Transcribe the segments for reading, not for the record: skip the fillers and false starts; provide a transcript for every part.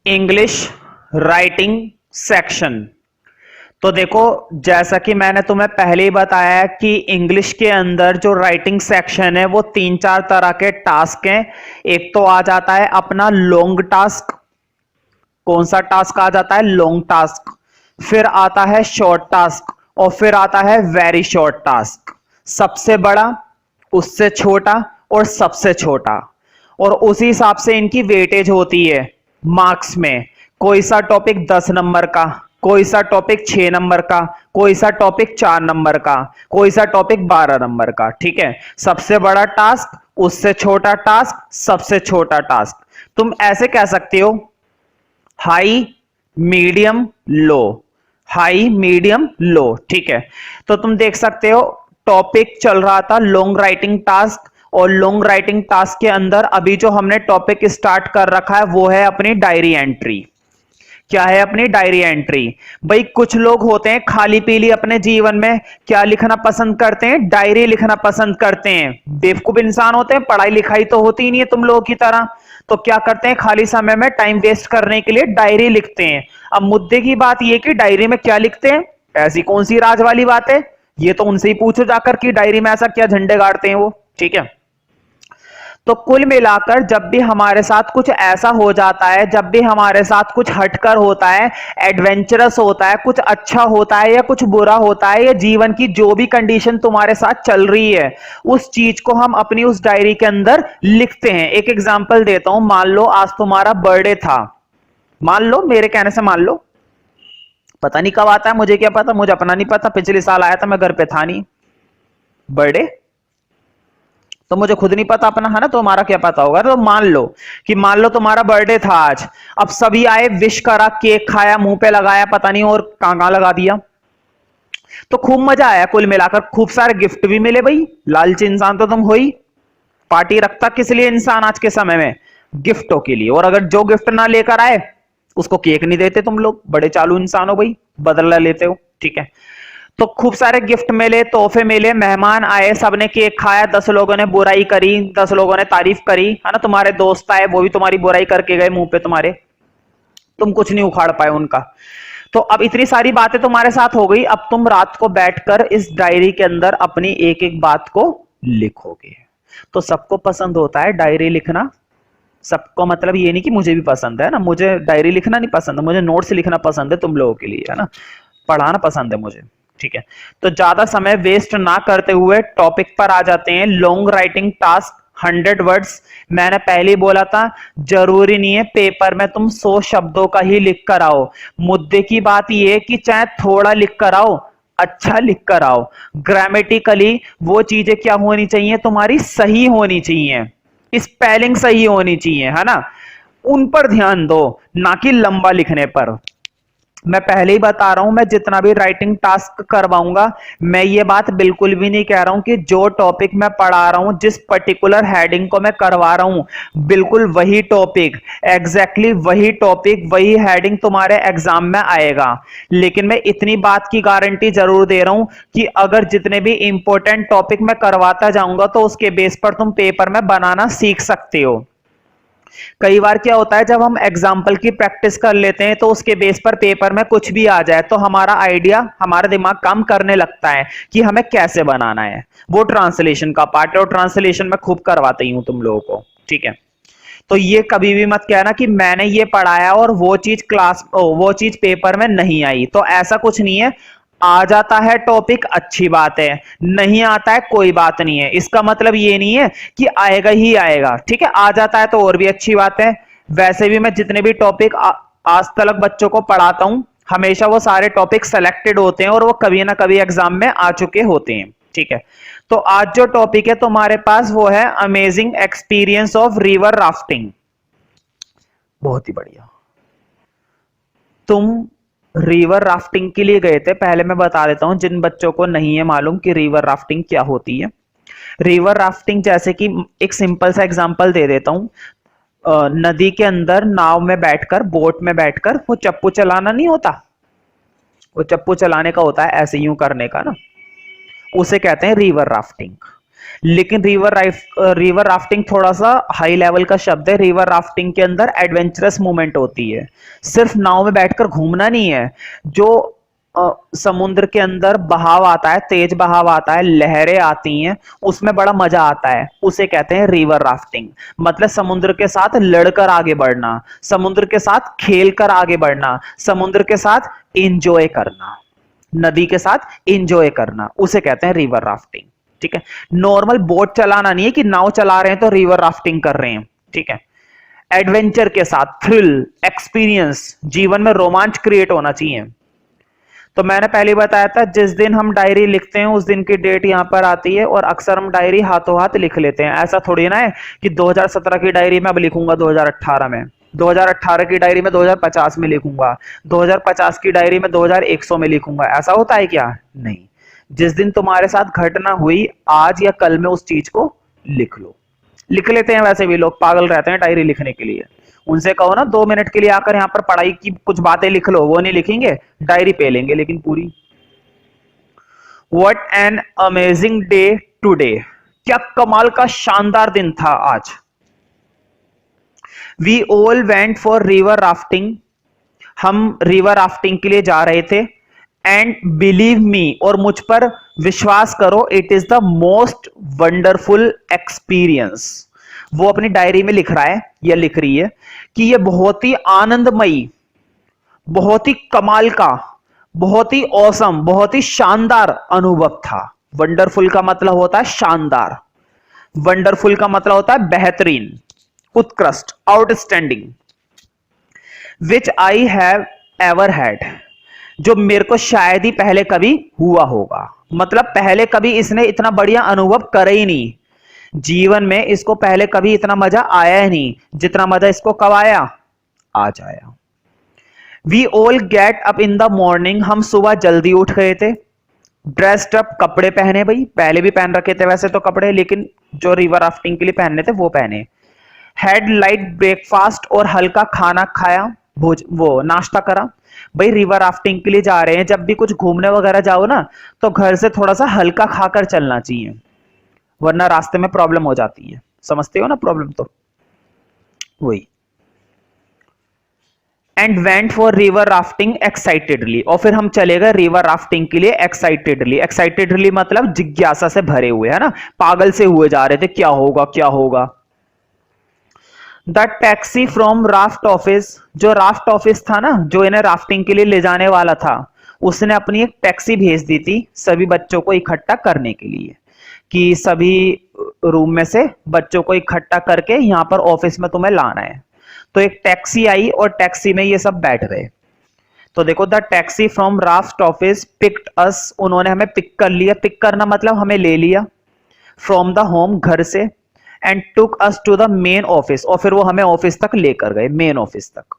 English writing section. तो देखो, जैसा कि मैंने तुम्हें पहले ही बताया है कि इंग्लिश के अंदर जो राइटिंग सेक्शन है वो तीन चार तरह के टास्क हैं। एक तो आ जाता है अपना लॉन्ग टास्क। कौन सा टास्क आ जाता है? Long task. फिर आता है शॉर्ट टास्क और फिर आता है वेरी शॉर्ट टास्क। सबसे बड़ा, उससे छोटा और सबसे छोटा। और उसी हिसाब से इनकी वेटेज होती है मार्क्स में। कोई सा टॉपिक 10 नंबर का, कोई सा टॉपिक 6 नंबर का, कोई सा टॉपिक 4 नंबर का, कोई सा टॉपिक 12 नंबर का। ठीक है, सबसे बड़ा टास्क, उससे छोटा टास्क, सबसे छोटा टास्क। तुम ऐसे कह सकते हो हाई, मीडियम, लो। हाई, मीडियम, लो। ठीक है, तो तुम देख सकते हो टॉपिक चल रहा था लॉन्ग राइटिंग टास्क। और लॉन्ग राइटिंग टास्क के अंदर अभी जो हमने टॉपिक स्टार्ट कर रखा है वो है अपनी डायरी एंट्री। क्या है? अपनी डायरी एंट्री। भाई कुछ लोग होते हैं खाली पीली अपने जीवन में क्या लिखना पसंद करते हैं? डायरी लिखना पसंद करते हैं। बेवकूफ इंसान होते हैं, पढ़ाई लिखाई तो होती ही नहीं है तुम लोगों की तरह। तो क्या करते हैं? खाली समय में टाइम वेस्ट करने के लिए डायरी लिखते हैं। अब मुद्दे की बात यह कि डायरी में क्या लिखते हैं? ऐसी कौन सी राज वाली बात है? ये तो उनसे ही पूछो जाकर कि डायरी में ऐसा क्या झंडे गाड़ते हैं वो। ठीक है, तो कुल मिलाकर जब भी हमारे साथ कुछ ऐसा हो जाता है, जब भी हमारे साथ कुछ हटकर होता है, एडवेंचरस होता है, कुछ अच्छा होता है या कुछ बुरा होता है, या जीवन की जो भी कंडीशन तुम्हारे साथ चल रही है उस चीज को हम अपनी उस डायरी के अंदर लिखते हैं। एक एग्जांपल देता हूं, मान लो आज तुम्हारा बर्थडे था। मान लो, मेरे कहने से मान लो, पता नहीं कब आता है, मुझे क्या पता, मुझे अपना नहीं पता। पिछले साल आया था, मैं घर पे था नहीं। बर्थडे तो मुझे खुद नहीं पता अपना, है ना, तो हमारा क्या पता होगा। तो मान लो तुम्हारा बर्थडे था आज। अब सभी आए, विश करा, केक खाया, मुंह पे लगाया, पता नहीं और कहां कहां लगा दिया। तो खूब मजा आया, कुल मिलाकर खूब सारे गिफ्ट भी मिले। भाई लालची इंसान तो तुम हो ही। पार्टी रखता किस लिए इंसान आज के समय में? गिफ्टों के लिए। और अगर जो गिफ्ट ना लेकर आए उसको केक नहीं देते तुम लोग। बड़े चालू इंसान हो भाई, बदला लेते हो। ठीक है, तो खूब सारे गिफ्ट मिले, तोहफे मिले, मेहमान आए, सबने केक खाया। 10 लोगों ने बुराई करी, 10 लोगों ने तारीफ करी, है ना। तुम्हारे दोस्त आए, वो भी तुम्हारी बुराई करके गए मुंह पे तुम्हारे। तुम कुछ नहीं उखाड़ पाए उनका। तो अब इतनी सारी बातें तुम्हारे साथ हो गई। अब तुम रात को बैठकर इस डायरी के अंदर अपनी एक एक बात को लिखोगे। तो सबको पसंद होता है डायरी लिखना। सबको, मतलब ये नहीं कि मुझे भी पसंद है ना, मुझे डायरी लिखना नहीं पसंद है, मुझे नोट्स लिखना पसंद है तुम लोगों के लिए, है ना। पढ़ाना पसंद है मुझे। ठीक है, तो ज्यादा समय वेस्ट ना करते हुए टॉपिक पर आ जाते हैं। Long writing task 100 words. मैंने पहले ही बोला था, जरूरी नहीं है पेपर में तुम 100 शब्दों का ही लिख कर आओ। मुद्दे की बात यह है कि चाहे थोड़ा लिख कर आओ, अच्छा लिख कर आओ। ग्रामेटिकली वो चीजें क्या होनी चाहिए? तुम्हारी सही होनी चाहिए, स्पेलिंग सही होनी चाहिए, है ना। उन पर ध्यान दो, ना कि लंबा लिखने पर। मैं पहले ही बता रहा हूं, मैं जितना भी राइटिंग टास्क करवाऊंगा, मैं ये बात बिल्कुल भी नहीं कह रहा हूं कि जो टॉपिक मैं पढ़ा रहा हूं, जिस पर्टिकुलर हेडिंग को मैं करवा रहा हूं, बिल्कुल वही टॉपिक, एग्जैक्टली वही टॉपिक, वही हेडिंग तुम्हारे एग्जाम में आएगा। लेकिन मैं इतनी बात की गारंटी जरूर दे रहा हूं कि अगर जितने भी इंपॉर्टेंट टॉपिक मैं करवाता जाऊंगा तो उसके बेस पर तुम पेपर में बनाना सीख सकते हो। कई बार क्या होता है, जब हम एग्जाम्पल की प्रैक्टिस कर लेते हैं तो उसके बेस पर पेपर में कुछ भी आ जाए तो हमारा आइडिया, हमारा दिमाग काम करने लगता है कि हमें कैसे बनाना है। वो ट्रांसलेशन का पार्ट है और ट्रांसलेशन में खूब करवाती हूं तुम लोगों को। ठीक है, तो ये कभी भी मत कहना कि मैंने ये पढ़ाया और वो चीज पेपर में नहीं आई। तो ऐसा कुछ नहीं है। आ जाता है टॉपिक, अच्छी बात है। नहीं आता है, कोई बात नहीं है। इसका मतलब ये नहीं है कि आएगा ही आएगा। ठीक है, आ जाता है तो और भी अच्छी बात है। वैसे भी मैं जितने भी टॉपिक आज तक बच्चों को पढ़ाता हूं, हमेशा वो सारे टॉपिक सेलेक्टेड होते हैं और वो कभी ना कभी एग्जाम में आ चुके होते हैं। ठीक है, तो आज जो टॉपिक है तुम्हारे पास वो है amazing experience of river rafting. बहुत ही बढ़िया। तुम रिवर राफ्टिंग के लिए गए थे। पहले मैं बता देता हूं जिन बच्चों को नहीं है मालूम कि रिवर राफ्टिंग क्या होती है। रिवर राफ्टिंग, जैसे कि एक सिंपल सा एग्जांपल दे देता हूं। नदी के अंदर नाव में बैठकर, बोट में बैठकर वो चप्पू चलाना नहीं होता, वो चप्पू चलाने का होता है, ऐसे यूं करने का ना, उसे कहते हैं रिवर राफ्टिंग। लेकिन रिवर राफ्टिंग थोड़ा सा हाई लेवल का शब्द है। रिवर राफ्टिंग के अंदर एडवेंचरस मूवमेंट होती है, सिर्फ नाव में बैठकर घूमना नहीं है। जो समुद्र के अंदर बहाव आता है, तेज बहाव आता है, लहरें आती हैं, उसमें बड़ा मजा आता है, उसे कहते हैं रिवर राफ्टिंग। मतलब समुद्र के साथ लड़कर आगे बढ़ना, समुद्र के साथ खेलकर आगे बढ़ना, समुद्र के साथ एंजॉय करना, नदी के साथ एंजॉय करना, उसे कहते हैं रिवर राफ्टिंग। ठीक है, नॉर्मल बोट चलाना नहीं है कि नाव चला रहे हैं तो रिवर राफ्टिंग कर रहे हैं। ठीक है, एडवेंचर के साथ थ्रिल, एक्सपीरियंस, जीवन में रोमांच क्रिएट होना चाहिए। तो मैंने पहले बताया था, जिस दिन हम डायरी लिखते हैं उस दिन की डेट यहां पर आती है, और अक्सर हम डायरी हाथों हाथ लिख लेते हैं। ऐसा थोड़ी ना है कि 2017 की डायरी में अब लिखूंगा 2018 में, 2018 की डायरी में 2050 में लिखूंगा, 2050 की डायरी में 2100 में लिखूंगा। ऐसा होता है क्या? नहीं। जिस दिन तुम्हारे साथ घटना हुई आज या कल में उस चीज को लिख लो। लिख लेते हैं, वैसे भी लोग पागल रहते हैं डायरी लिखने के लिए। उनसे कहो ना 2 मिनट के लिए आकर यहाँ पर पढ़ाई की कुछ बातें लिख लो, वो नहीं लिखेंगे, डायरी पे लेंगे लेकिन पूरी। What an amazing day today, क्या कमाल का शानदार दिन था आज। We all went for river rafting, हम रिवर राफ्टिंग के लिए जा रहे थे। एंड बिलीव मी, और मुझ पर विश्वास करो, it is the most wonderful experience. वो अपनी डायरी में लिख रहा है या लिख रही है कि यह बहुत ही आनंदमयी, बहुत ही कमाल का, बहुत ही औसम, बहुत ही शानदार अनुभव था। वंडरफुल का मतलब होता है शानदार, वंडरफुल का मतलब होता है बेहतरीन, उत्कृष्ट, outstanding. Which I have ever had, जो मेरे को शायद ही पहले कभी हुआ होगा। मतलब पहले कभी इसने इतना बढ़िया अनुभव करे ही नहीं, जीवन में इसको पहले कभी इतना मजा आया ही नहीं जितना मजा इसको कब आया? आज आया। We all get up in the morning, हम सुबह जल्दी उठ गए थे। ड्रेस्ड अप, कपड़े पहने, भाई पहले भी पहन रखे थे वैसे तो कपड़े, लेकिन जो रिवर राफ्टिंग के लिए पहनने थे वो पहने। हैड लाइट ब्रेकफास्ट, और हल्का खाना खाया, वो नाश्ता करा। भाई रिवर राफ्टिंग के लिए जा रहे हैं, जब भी कुछ घूमने वगैरह जाओ ना तो घर से थोड़ा सा हल्का खाकर चलना चाहिए, वरना रास्ते में प्रॉब्लम हो जाती है। समझते हो ना प्रॉब्लम? तो वही। And went for river rafting excitedly, और फिर हम चले गए रिवर राफ्टिंग के लिए एक्साइटेडली। एक्साइटेडली मतलब जिज्ञासा से भरे हुए, है ना, पागल से हुए जा रहे थे, क्या होगा क्या होगा। The taxi from raft office, जो राफ्ट ऑफिस था ना, जो इन्हें राफ्टिंग के लिए ले जाने वाला था, उसने अपनी एक टैक्सी भेज दी थी सभी बच्चों को इकट्ठा करने के लिए, कि सभी रूम में से बच्चों को इकट्ठा करके यहां पर ऑफिस में तुम्हें लाना है। तो एक टैक्सी आई और टैक्सी में ये सब बैठ गए। तो देखो, the taxi from raft office picked us, उन्होंने हमें पिक कर लिया। पिक करना मतलब हमें ले लिया, फ्रॉम द होम, घर से, and took us to the main office, और फिर वो हमें ऑफिस तक लेकर गए, मेन ऑफिस तक।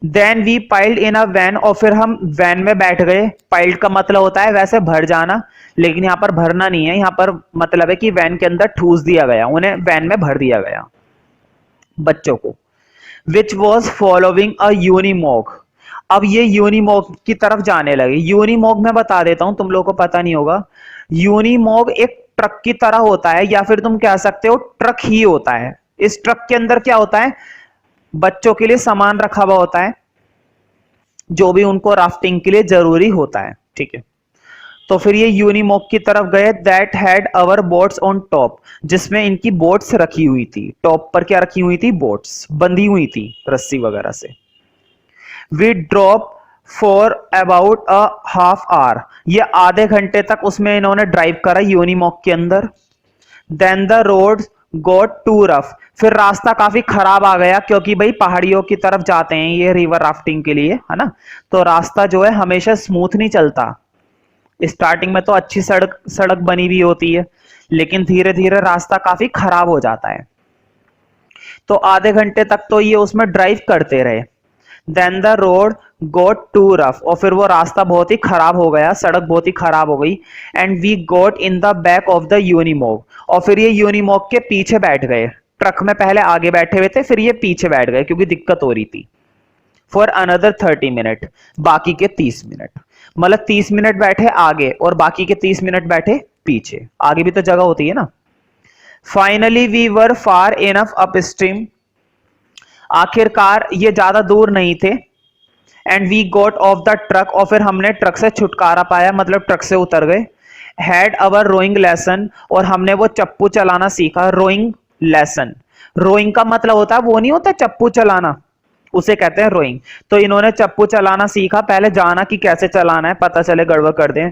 Then we piled in a van, और फिर हम वैन में बैठ गए। पाइल्ड का मतलब होता है वैसे भर जाना, लेकिन यहां पर भरना नहीं है, यहां पर मतलब है कि वैन के अंदर ठूस दिया गया, उन्हें वैन में भर दिया गया बच्चों को। विच वॉज फॉलोइंग अ यूनिमॉग, अब ये यूनिमॉग की तरफ जाने लगे। यूनिमॉग मैं बता देता हूं, तुम लोगों को पता नहीं होगा। यूनिमॉग एक ट्रक की तरह होता है, या फिर तुम कह सकते हो ट्रक ही होता है। इस ट्रक के अंदर क्या होता है? बच्चों के लिए सामान रखा हुआ होता है, जो भी उनको राफ्टिंग के लिए जरूरी होता है। ठीक है, तो फिर ये यूनिमॉग की तरफ गए। That had our boats on top, जिसमें इनकी बोट्स रखी हुई थी। टॉप पर क्या रखी हुई थी? बोट्स बंधी हुई थी रस्सी वगैरह से। We drop for about a half hour, ये आधे घंटे तक उसमें इन्होंने ड्राइव करा यूनिमॉग के अंदर। Then the road got too rough, फिर रास्ता काफी खराब आ गया, क्योंकि भाई पहाड़ियों की तरफ जाते हैं ये रिवर राफ्टिंग के लिए, है ना, तो रास्ता जो है हमेशा स्मूथ नहीं चलता। स्टार्टिंग में तो अच्छी सड़क सड़क बनी हुई होती है, लेकिन धीरे धीरे रास्ता काफी खराब हो जाता है। तो आधे घंटे तक तो ये उसमें ड्राइव करते रहे। Then the road got too rough, और फिर वो रास्ता बहुत ही खराब हो गया, सड़क बहुत ही खराब हो गई। And we got in the back of the Unimog, और फिर ये यूनिमॉग के पीछे बैठ गए। ट्रक में पहले आगे बैठे हुए थे, फिर ये पीछे बैठ गए क्योंकि दिक्कत हो रही थी। फॉर अनदर 30 मिनट, बाकी के 30 मिनट, मतलब 30 मिनट बैठे आगे और बाकी के 30 मिनट बैठे पीछे, आगे भी तो जगह होती है ना। Finally we were far enough upstream, आखिरकार ये ज्यादा दूर नहीं थे। And we got off the truck, और फिर हमने ट्रक से छुटकारा पाया, मतलब ट्रक से उतर गए। हैड अवर रोइंग लेसन, और हमने वो चप्पू चलाना सीखा। रोइंग लेसन, रोइंग का मतलब होता है, वो नहीं होता चप्पू चलाना, उसे कहते हैं रोइंग। तो इन्होंने चप्पू चलाना सीखा, पहले जाना कि कैसे चलाना है, पता चले गड़बड़ कर दें।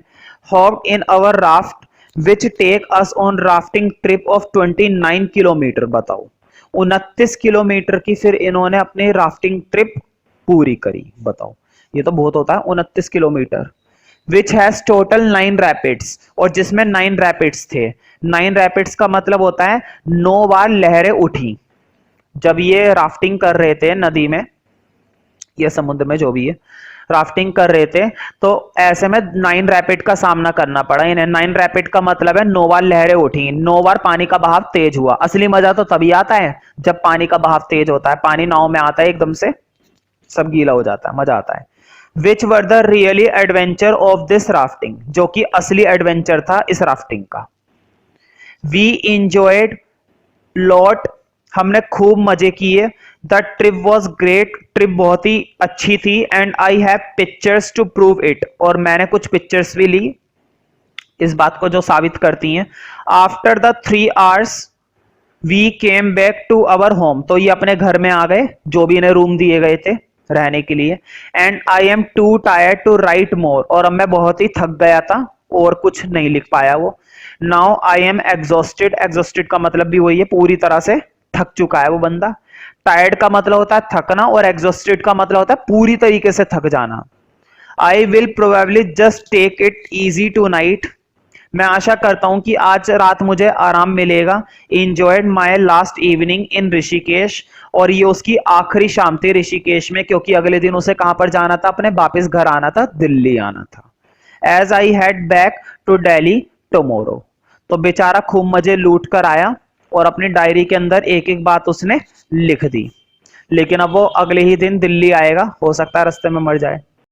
Hopped in our raft which take us on rafting trip of 29 kilometre. बताओ, 29 किलोमीटर की फिर इन्होंने अपनी राफ्टिंग ट्रिप पूरी करी। बताओ, ये तो बहुत होता है 29 kilometre. Which has total 9 rapids, और जिसमें 9 रैपिड्स थे। 9 रैपिड्स का मतलब होता है 9 बार लहरें उठी। जब ये राफ्टिंग कर रहे थे नदी में या समुद्र में, जो भी है, राफ्टिंग कर रहे थे, तो ऐसे में 9 रैपिड का सामना करना पड़ा इन्हें। 9 रैपिड का मतलब है 9 बार लहरें उठी, 9 बार पानी का बहाव तेज हुआ। असली मजा तो तभी आता है जब पानी का बहाव तेज होता है, पानी नाव में आता है एकदम से, सब गीला हो जाता है, मजा आता है। Which were the really adventure of this rafting, जो कि असली एडवेंचर था इस राफ्टिंग का। वी इंजॉयड लॉट, हमने खूब मजे किए। The trip was great, trip बहुत ही अच्छी थी। And I have pictures to prove it, और मैंने कुछ पिक्चर्स भी ली इस बात को जो साबित करती हैं। After the 3 hours we came back to our home, तो ये अपने घर में आ गए, जो भी इन्हें रूम दिए गए थे रहने के लिए। And I am too tired to write more, और अब मैं बहुत ही थक गया था और कुछ नहीं लिख पाया वो। Now I am exhausted, exhausted का मतलब भी वही है, पूरी तरह से थक चुका है वो बंदा। टायर्ड का मतलब होता है थकना, और एग्जॉस्टेड का मतलब होता है पूरी तरीके से थक जाना। I will probably just take it easy tonight, मैं आशा करता हूं कि आज रात मुझे आराम मिलेगा। Enjoyed my last evening in Rishikesh, और ये उसकी आखिरी शाम थी ऋषिकेश में, क्योंकि अगले दिन उसे कहां पर जाना था, अपने वापस घर आना था, दिल्ली आना था। As I head back to Delhi tomorrow, तो बेचारा खूब मजे लूट कर आया और अपनी डायरी के अंदर एक एक बात उसने लिख दी। लेकिन अब वो अगले ही दिन दिल्ली आएगा, हो सकता है रास्ते में मर जाए।